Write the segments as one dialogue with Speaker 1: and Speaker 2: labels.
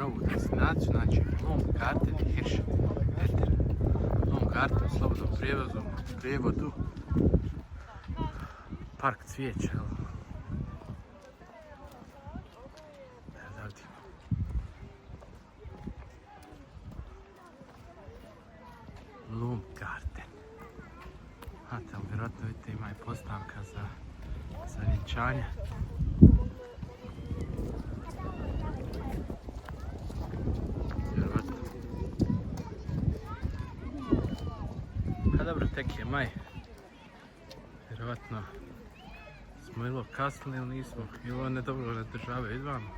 Speaker 1: novu destinaciju, znači Lunggarten Hirschfelder. Lunggarten u slobodnom prijevodu park cvijeća. Lunggarten. A tamo vjerojatno vidite ima i postavka za vjenčanje. Vjerojatno. A dobro, tek je maj. Vjerojatno smo ili kasnili ili nismo. Ili one dobro ne države idvamo.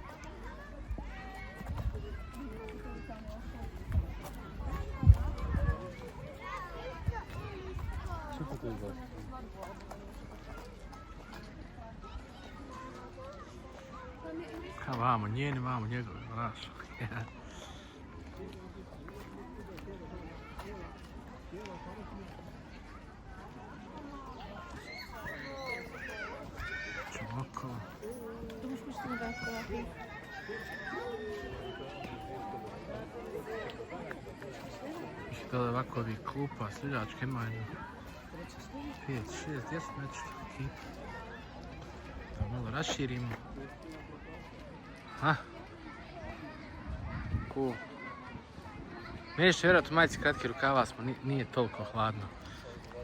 Speaker 1: Kao vamo njeni, vamo njegovi, znaš. Čemo okolo. Gledaj ovako ovih klupa, seljačke imaju 5, 6, 10 nešto ekipa. Da malo raširimo. Ha? Cool. Meni što vjerojatno majici kratki rukava smo, nije toliko hladno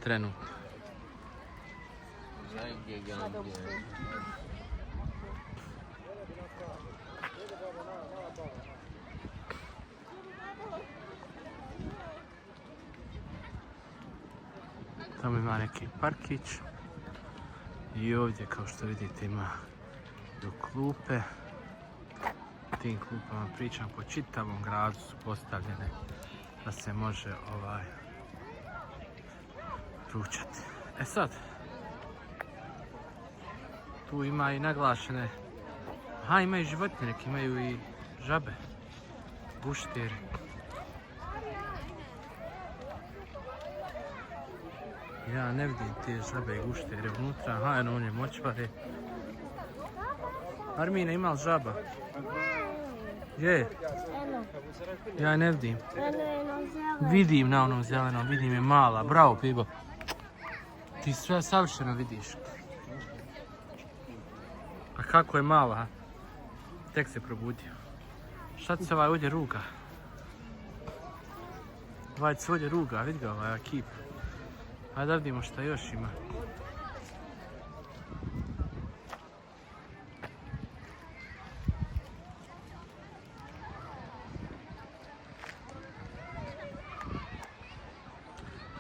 Speaker 1: trenutno. Tamo ima neki parkić i ovdje kao što vidite ima do klupe. Tim klupama pričam po čitavom gradu su postavljene da se može ručati. E sad, tu ima i naglašene, aha ima i životinje, neki imaju i žabe, gušteri. Ja ne vidim te žabe i guštere unutra, aha eno on je močvare. Armina, ima li žaba? Je? Ja ne vidim. Vidim na onom zelenom, vidim je mala, bravo Pibo. Ti sve savršeno vidiš. A kako je mala? Tek se probudio. Šta ti se ovaj ovdje ruga? Ovaj se ovdje ruga, vidi ga ovaj ekip. Ajde da vidimo šta još ima.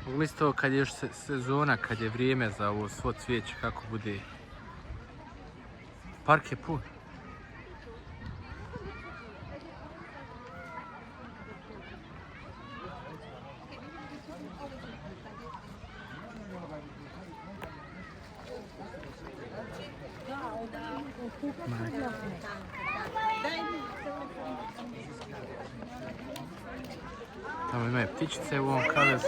Speaker 1: Mislite ovo kad je još sezona, kad je vrijeme za ovo svo cvijeće, kako bude. Park je pun. Tamo imaju ptičice u ovom kavezu.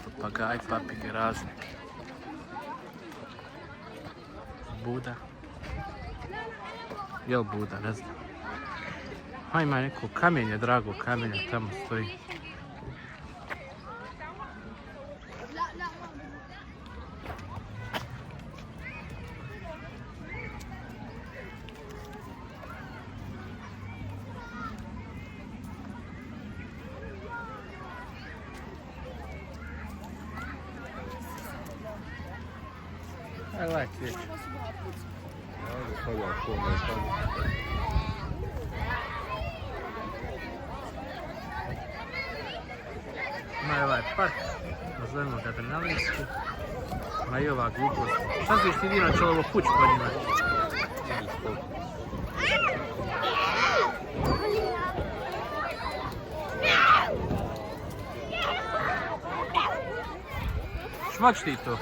Speaker 1: Papagaj, papige razne. Buda. Jel Buda, ne znam. A ima neko kamenje, drago kamenje, tamo stoji. I like it. Ima je ovaj park, nazovemo ga adrenalinski. Ima i ova glupost. Šta ćeš ti dino će ovo kuć po njima? Šmač ti to?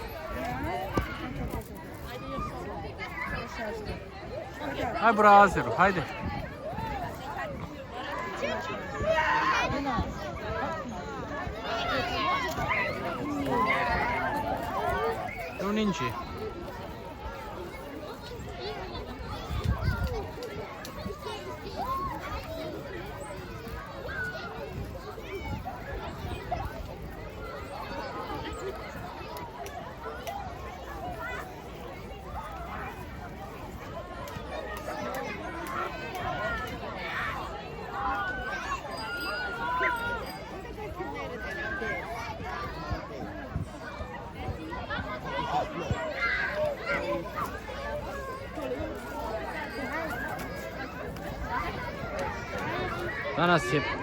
Speaker 1: Aj brazeru, hajde. ninđi.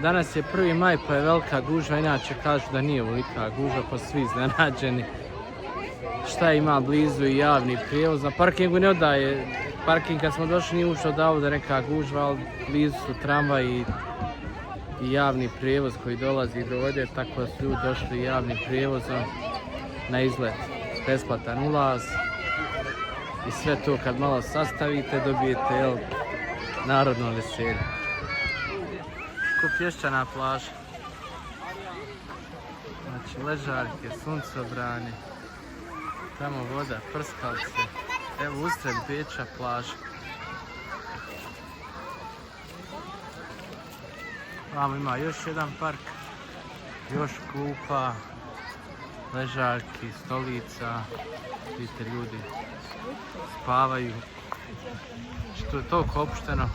Speaker 1: Danas je 1. maj pa je velika gužva, inače kažu da nije velika gužva pa svi iznenađeni. Šta ima blizu i javni prijevoz, na parkingu ne odaje, parking kad smo došli nije ušao da ovdje neka gužva, ali blizu su tramvaj i javni prijevoz koji dolazi do ovdje, tako da su ljudi došli javnim prijevozom na izlet. Besplatan ulaz i sve to kad malo sastavite dobijete narodno veselje. Pješčana plaža. Znači ležaljke, suncobrani, tamo voda, prskavce. Evo usred Beča plaža. Vamo ima još jedan park, još klupa, ležaljki, stolica. Vidite ljudi spavaju. Što je toliko opušteno,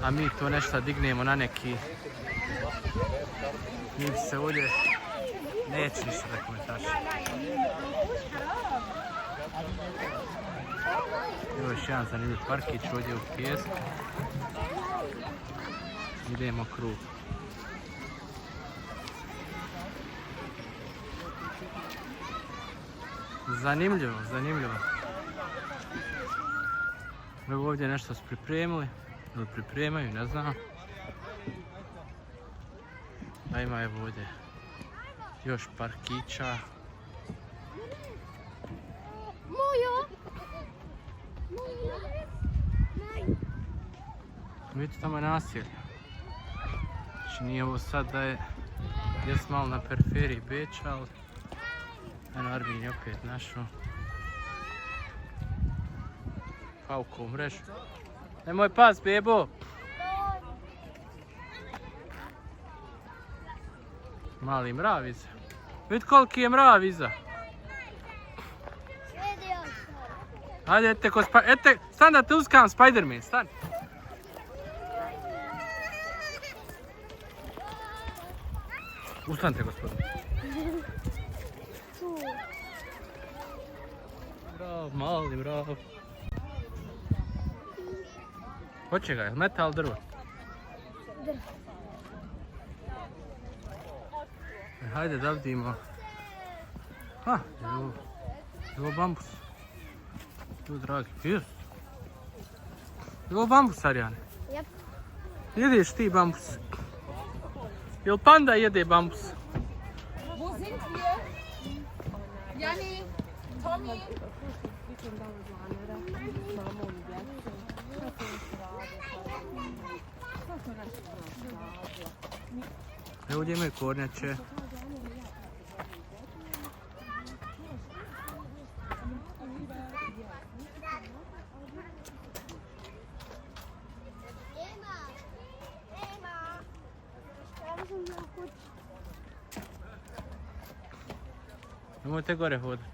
Speaker 1: a mi to nešto dignemo na neki. Mi se ovdje neće ništa da komentaši. Evo još jedan zanimljiv parkić ovdje u pijesku. Idemo krug. Zanimljivo, zanimljivo. Evo ovdje nešto su pripremili, ili pripremaju, ne znam. A ima evo ovdje još parkića. Vidite tamo je naselje. Znači nije ovo sad da je malo na periferiji Beča, ali eno Armin je opet našao paukovu mrežu. Nemoj pas, bebo! Mali mrav iza. Vidite koliki je mrav iza. Ajde, stan da te uskam Spider-Man, stan. Ustanite, gospodin. Mrav, mali mrav. Hoće ga, je li metal drvo? Hajde da vidimo. Ha, je ovo bambus? Tu dragi, jest. Je ovo bambus, Arijane? Jep. Jedeš ti bambus? Jel panda jede bambus?
Speaker 2: Wo sind wir? Janni, Tommy.
Speaker 1: Evo ovdje imaju kornjače. Nemojte gore hodati.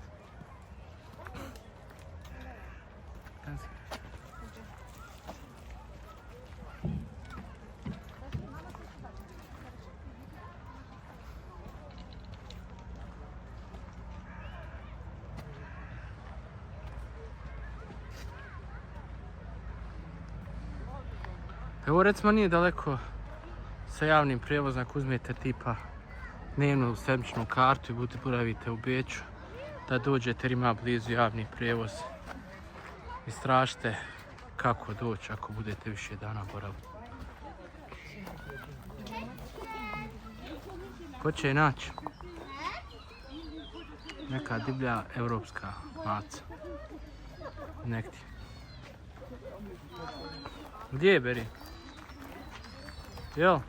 Speaker 1: Evo recimo nije daleko sa javnim prijevozom ako uzmete tipa dnevnu sedmičnu kartu i boravite u Beču da dođete jer ima blizu javni prijevoz. Istražite kako doći ako budete više dana boraviti. Ko će je naći? Neka divlja evropska maca. Negdje. Gdje je beri? Jel?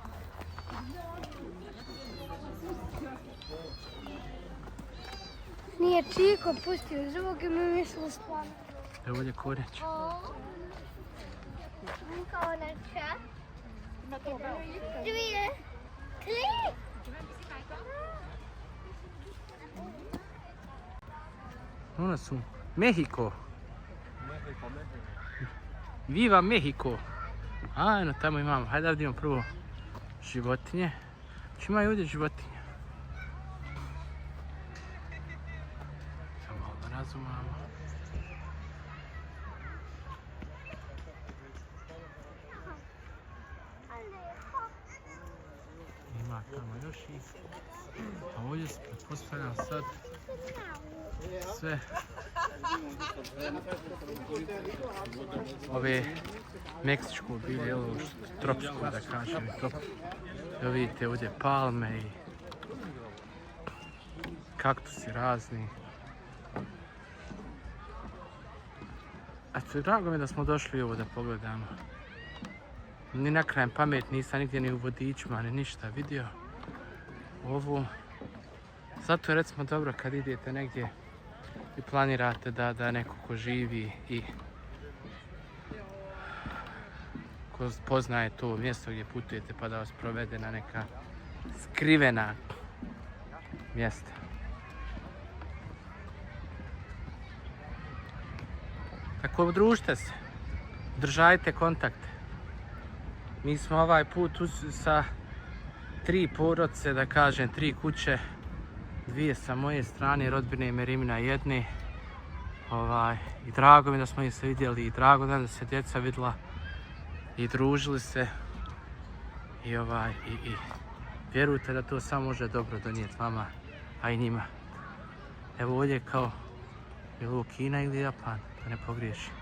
Speaker 3: Nije Čiko pustio zvuk i mi mislili stvarno.
Speaker 1: Evo ovdje kornjač.
Speaker 3: Konača. Dvije. Tri.
Speaker 1: Ona su Mehiko. Viva Mehiko. Ajno, tamo imamo. Hajde da vidimo prvo životinje. Či imaju ovdje životinje? Samo malo da razumamo. Ima tamo još ih. A ovdje se pretpostavljam sad sve ove meksičko bilje, ovo tropsko da kažem. Evo vidite ovdje palme i kaktusi razni. Eto, drago mi je da smo došli ovo da pogledamo. Ni na krajem pamet nisam nigdje ni u vodičima, ni ništa vidio. Ovo. Zato je recimo dobro kad idete negdje i planirate da neko ko živi i ko poznaje to mjesto gdje putujete pa da vas provede na neka skrivena mjesta. Tako družite se, držajte kontakte. Mi smo ovaj put sa 3 porodice, da kažem 3 kuće, 2 sa moje strane, rodbine i Merimina jedne. I drago mi da smo ih se vidjeli i drago da se djeca vidjela i družili se. I vjerujte da to samo može dobro donijeti vama, a i njima. Evo ovdje kao, je li ovo Kina ili Japan, da ne pogriješim.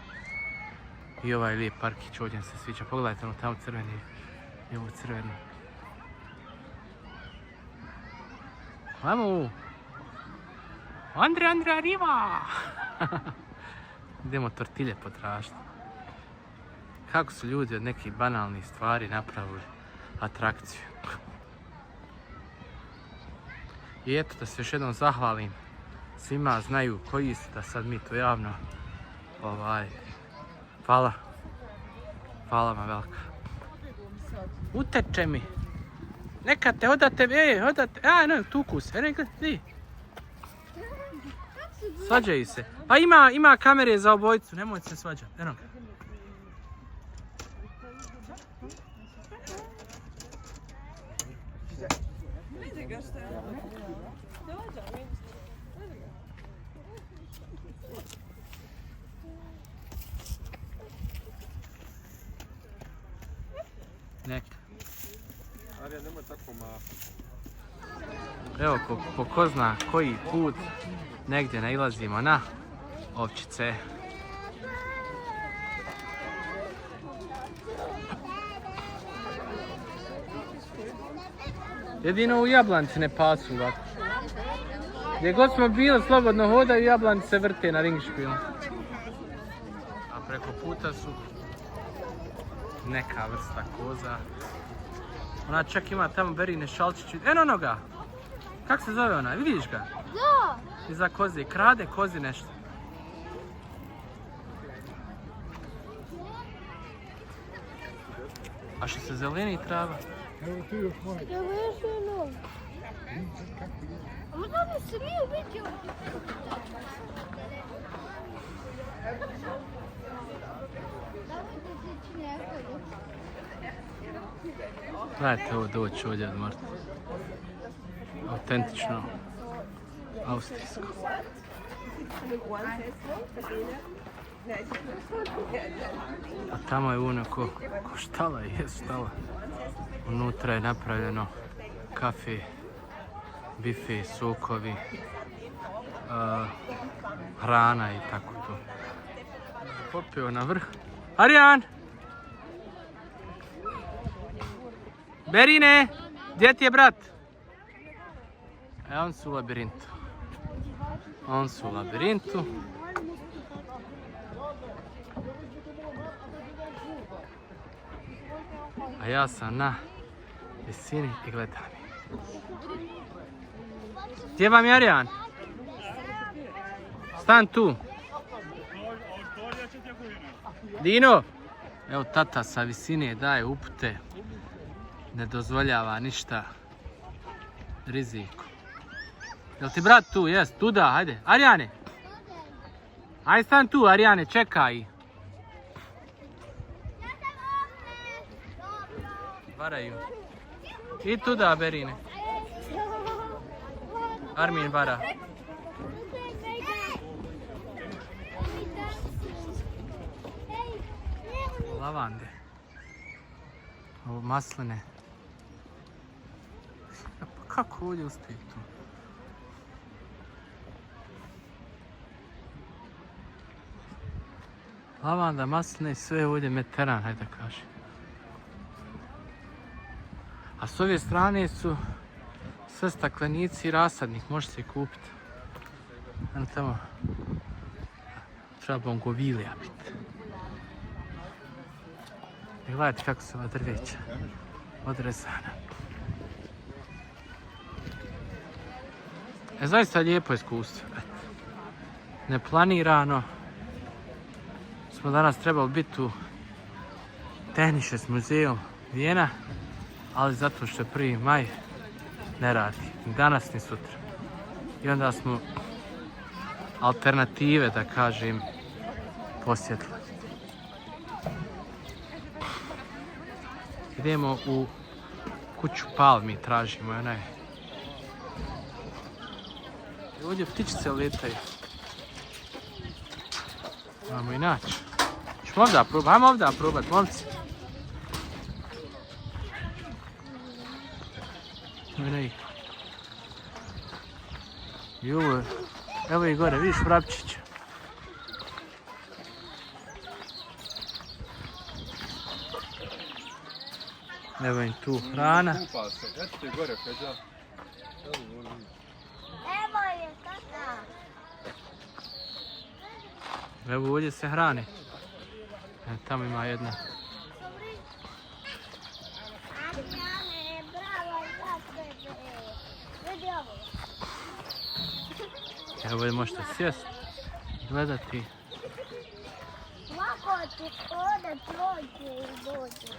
Speaker 1: I ovaj lijep parkić ovdje mi se sviđa. Pogledajte ono tamo crveni i ovo crveno. Ajmo! Andre, arriva! Idemo tortilje potražiti. Kako su ljudi od nekih banalnih stvari napravili atrakciju. I eto da se još jednom zahvalim svima, znaju koji su, da sad mi to javno hvala. Hvala vam velika. Uteče mi. Neka te odate, odate. No, tuku se. Gledaj. Svađaju se. Pa ima kamere za obojicu, nemojte se svađati. Eno. Neka. Evo, po ko zna koji put negdje nailazimo na ovčice. Jedino u Jablanci ne pasu ovako. Gdje god smo bili, slobodno hodaju, Jablanci se vrte na ringšpilu. A preko puta su neka vrsta koza. Ona čak ima tamo berine šalčići. Eno onoga! Kako se zove ona? Vidiš ga?
Speaker 3: Da!
Speaker 1: Iza koze. Krade kozi nešto. A što se zeleni trava?
Speaker 3: Evo još jedno. A možda ne smiju biti ovdje.
Speaker 1: Gledajte ovo doći ovdje od Marta. Autentično austrijsko. A tamo je ono ko štala, je štala. Unutra je napravljeno kafe, bife, sokovi, hrana i tako to. Popio na vrh. Arijan! Berine! Gdje ti je brat? On su u labirintu. On su u labirintu. A ja sam na visini i gledam. Gdje vam je Arijan? Stan tu. Dino! Evo tata sa visine daje upute. Ne dozvoljava ništa riziku. Jel ti brat tu? Jes, tuda, hajde. Arijane! Aj stan tu, Arijane, čekaj. Varaju. I tuda, Berine. Armin vara. Lavande. Ovo masline. Pa kako ovdje uspije tu? Lavanda, masline i sve ovdje meteran, hajde da kažem. A s ove strane su sve staklenici i rasadnik, može se kupiti. Ano tamo treba bongovilija biti. I gledajte kako su ova drveća odrezana. Zaista lijepo iskustvo. Neplanirano. Smo danas trebali biti u Technisches Museum Vijena, ali zato što je 1. maj ne radi. Ni danas ni sutra. I onda smo alternative, da kažem, posjetili. Idemo u kuću palmi, tražimo onaj. I ovdje ptičice letaju. Imamo i naći. Ćemo ovdje probati, ajmo ovdje probati, momci. Evo i gore, vidiš vrapčića. Evo im tu hrana. Evo ovdje se hrane. Tamo ima jedna. Evo ovdje možete sjesti, gledati.
Speaker 3: Lako ti ovdje prođe i dođe.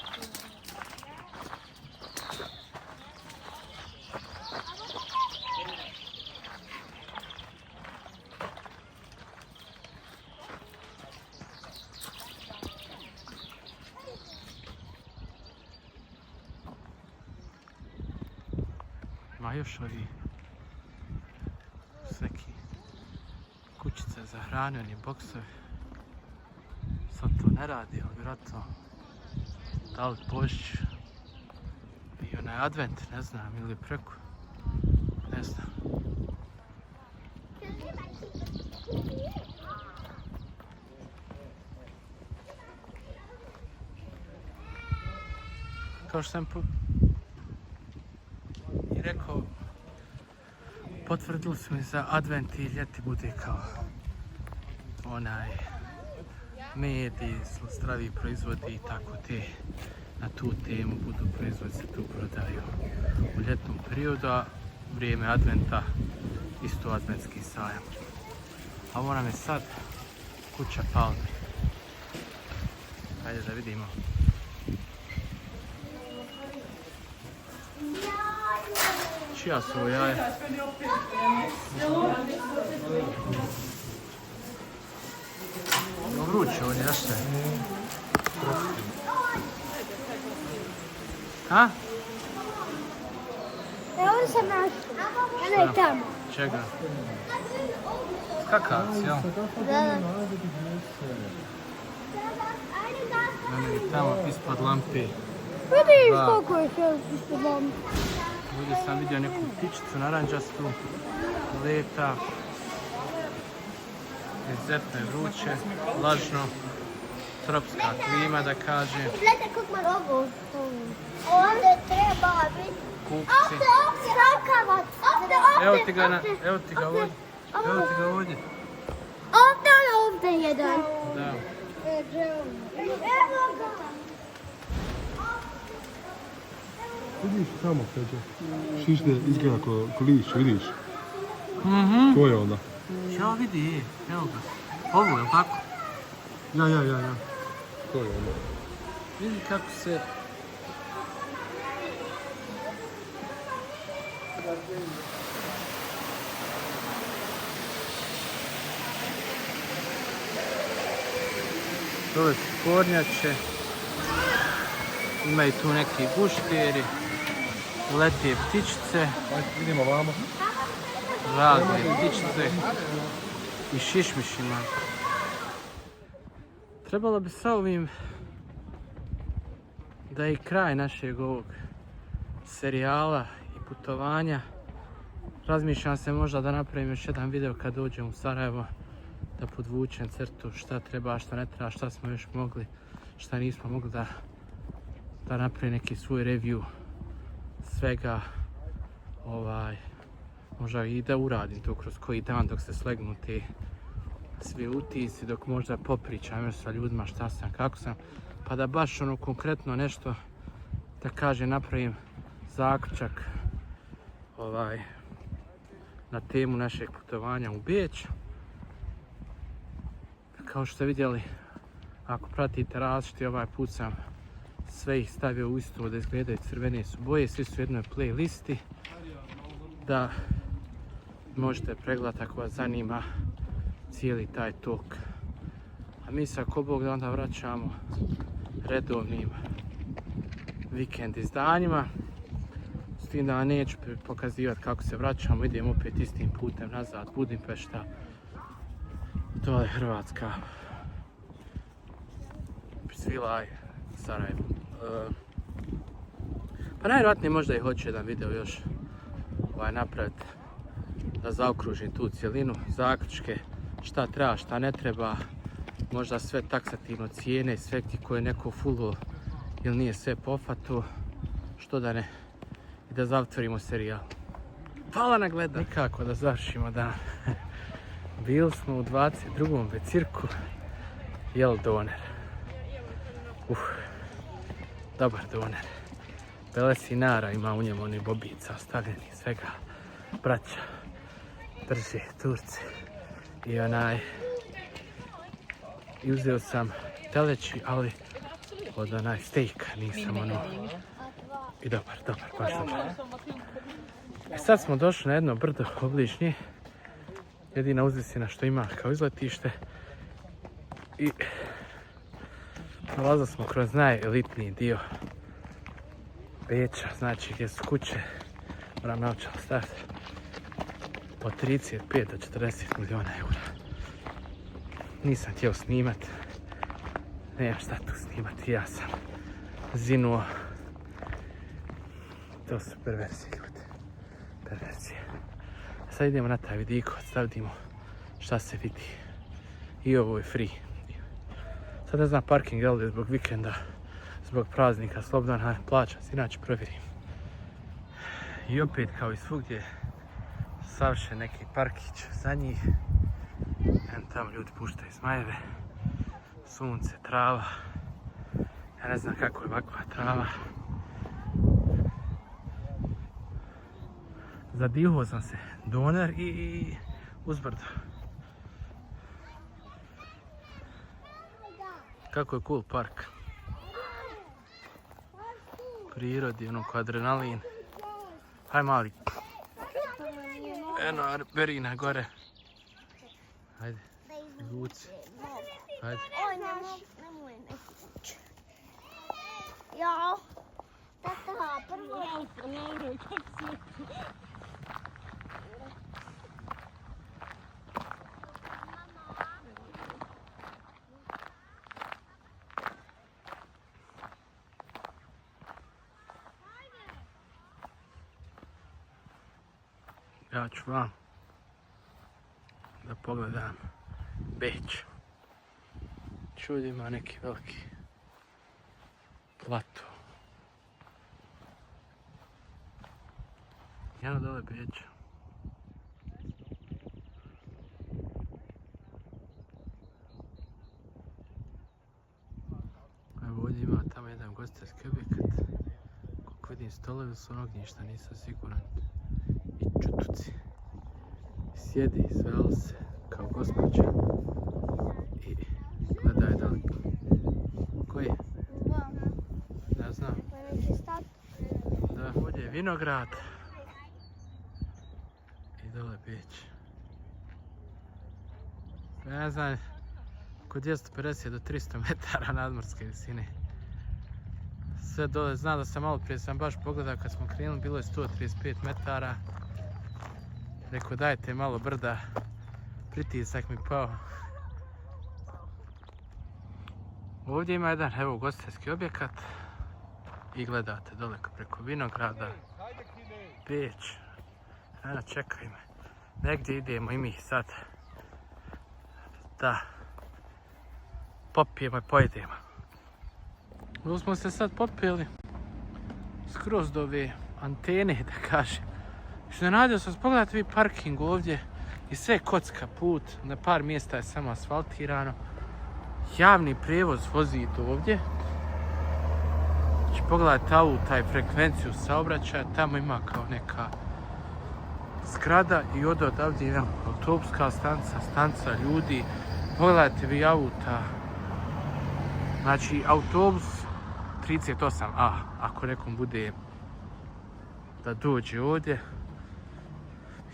Speaker 1: Ima još ovi neki kućice za hranu, oni boksovi. Sad to ne radi, ali vjerojatno da li Božić i onaj advent, ne znam, ili preko, ne znam. Kao što sam i rekao, potvrdili su mi za advent i ljeti bude kao onaj med i zdravi proizvodi i tako te na tu temu budu proizvodi se tu prodaju u ljetnom periodu, a vrijeme adventa isto adventski sajam. A ovo nam je sad kuća palmi. Hajde da vidimo. Čija su ovo jaja? Vruće ovdje, znaš sve? Ha?
Speaker 3: Evo sam našla. Evo je tamo.
Speaker 1: Čega? Skakac, jel?
Speaker 3: Da.
Speaker 1: Ono je tamo ispod lampe.
Speaker 3: Vidiš koliko je sve ispod lampe.
Speaker 1: Ovdje sam vidio neku ptičicu naranđastu, leta, izuzetno je vruće, vlažno, tropska klima da kažem.
Speaker 3: Gledajte kako ima rogu. Ovdje treba biti.
Speaker 1: Kupci.
Speaker 3: Skakavac.
Speaker 1: Evo ti ga ovdje. Evo ti ga ovdje.
Speaker 3: Ovdje jedan.
Speaker 1: Da.
Speaker 3: Evo ga.
Speaker 4: Vidiš tamo, Peđa. Šišne izgleda ko liš, vidiš? To je onda.
Speaker 1: Ja vidi, evo ga. Ovo, je li tako?
Speaker 4: Ja. To je ono.
Speaker 1: Vidi kako se... Dole su kornjače. Imaju tu neki gušteri. Letije ptičice.
Speaker 4: Ajde, vidimo vamo.
Speaker 1: Razne ptičice. I šišmišima. Trebalo bi sa ovim da je i kraj našeg ovog serijala i putovanja. Razmišljam se možda da napravim još jedan video kad dođem u Sarajevo, da podvučem crtu šta treba, šta ne treba, šta smo još mogli, šta nismo mogli, da napravim neki svoj review svega, možda i da uradim to kroz koji dan dok se slegnu te svi utisci, dok možda popričam još sa ljudima šta sam, kako sam, pa da baš ono konkretno nešto, da kažem, napravim zaključak na temu našeg putovanja u Beč. Kao što ste vidjeli, ako pratite različiti, ovaj put sam sve ih stavio u istu da izgledaju, crvene su boje, svi su u jednoj playlisti, da možete pregledati ako vas zanima cijeli taj tok. A mi se ako Bog da onda vraćamo redovnim vikend izdanjima. S tim da vam neću pokazivati kako se vraćamo, idemo opet istim putem nazad, Budimpešta. To je Hrvatska. Svilaj, Sarajevo. Pa najvjerojatnije možda i hoću jedan video još napraviti, da zaokružim tu cjelinu, zaključke, šta treba, šta ne treba, možda sve taksativno cijene, sve koje je neko fullo ili nije sve pofatu, što da ne, i da zatvorimo serijal. Hvala na gledanju. Nikako da završimo dan. Bili smo u 22. becirku, jel doner. Dobar doner. Belesinara ima u njemu, onih bobica stavljeni, svega. Braća drže Turci. I uzeo sam teleći, ali od stejka nisam i dobar, baš dobar. Sad smo došli na jedno brdo obližnje, jedina uzvisina što ima kao izletište, i prolazili smo kroz najelitniji dio Beča, znači gdje su kuće, moram naočalo staviti, od 35 do 40 milijuna eura. Nisam htio snimat, nemam šta tu snimati, ja sam zinuo. To su perverzije, ljudi, perverzije. Sad idemo na taj vidikovac, da vidimo šta se vidi. I ovo je free. Sad ne znam parking da li je zbog vikenda, zbog praznika, slobodana, plaćam se, inače provjerim. I opet kao i svugdje savršen neki parkić za njih. Tamo ljudi puštaju zmajeve, sunce, trava. Ja ne znam kako je ovakva trava. Zadihuo sam se, doner i uzbrdo. Kako je cool park. Prirodi, ko adrenalin. Haj mali. Eno, Berina gore. Hajde, izvuci. Hajde.
Speaker 3: Oj, nemoj neći. Jao. Tata, prvo.
Speaker 1: Ja ću vam da pogledam Beč. Čuj, ima neki veliki plato. Jedno dole Beč. Evo ovdje ima tamo jedan ugostiteljski objekat. Koliko vidim, stolovi su ognjišta, nisam siguran. I čutuci. Sjedi, zveli se. kao gospođa i gledaj daleko. Koji? Ne znam. Da, ovdje je vinograd i dole Beč. Ne znam, oko 250 do 300 metara nadmorske visine. Sve dole, znam da sam malo prije sam baš pogledao kad smo krenuli, bilo je 135 metara. Rekao dajte malo brda, pritisak mi pao. Ovdje ima jedan, evo, ugostiteljski objekat i gledate daleko preko vinograda, Beč. Eno, čekaj me, negdje idemo i mi sad da popijemo i pojedemo. Ovo smo se sad popili skroz do ove antene, da kažem. Iznenadio sam, pogledajte vi parking ovdje i sve kocka put, na par mjesta je samo asfaltirano. Javni prijevoz vozi ovdje. Znači pogledajte auta i frekvenciju saobraćaja, tamo ima kao neka zgrada i odavdje je autobuska stanca ljudi. Pogledajte vi auta, znači autobus 38A, ako nekom bude da dođe ovdje.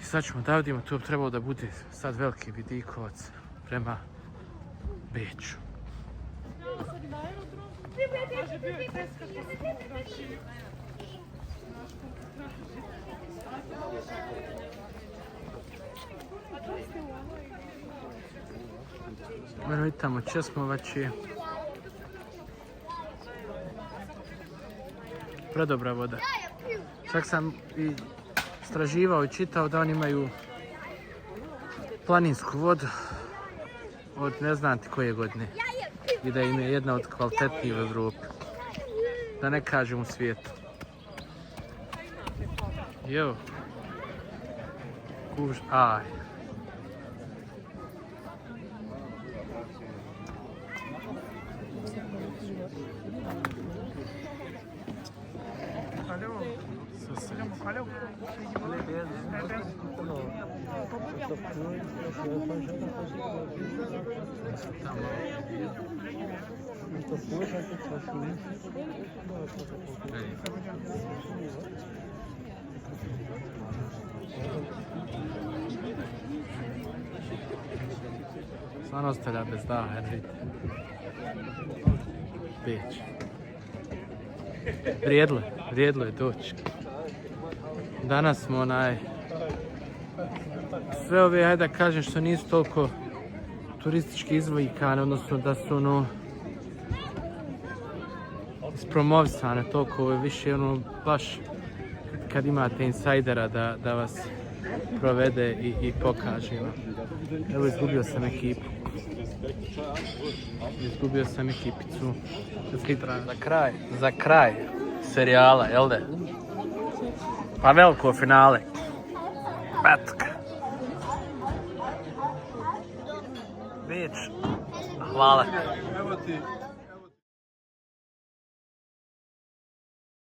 Speaker 1: I sad ćemo da vidimo, to bi trebalo da bude sad veliki vidikovac prema Beču. Moramo tamo Česmovači. Predobra voda. Čak sam i istraživao i čitao da oni imaju planinsku vodu od ne znam ti koje godine i da im je jedna od kvalitetnijih u Evropi, da ne kažem u svijetu. Jo, kuž, aj. Stvarno ostavlja bez daha, jer vidite. Beč. Vrijedlo je doći. Danas smo sve ove, ajde da kažem, što nisu toliko turistički izvojikane, odnosno da su ispromovisane toliko, više baš kad imate insajdera da vas provede i pokaže vam. Evo, izgubio sam ekipu. Izgubio sam ekipicu. Za kraj serijala, jel da? Pa veliko finale. Eto. Beč. Hvala.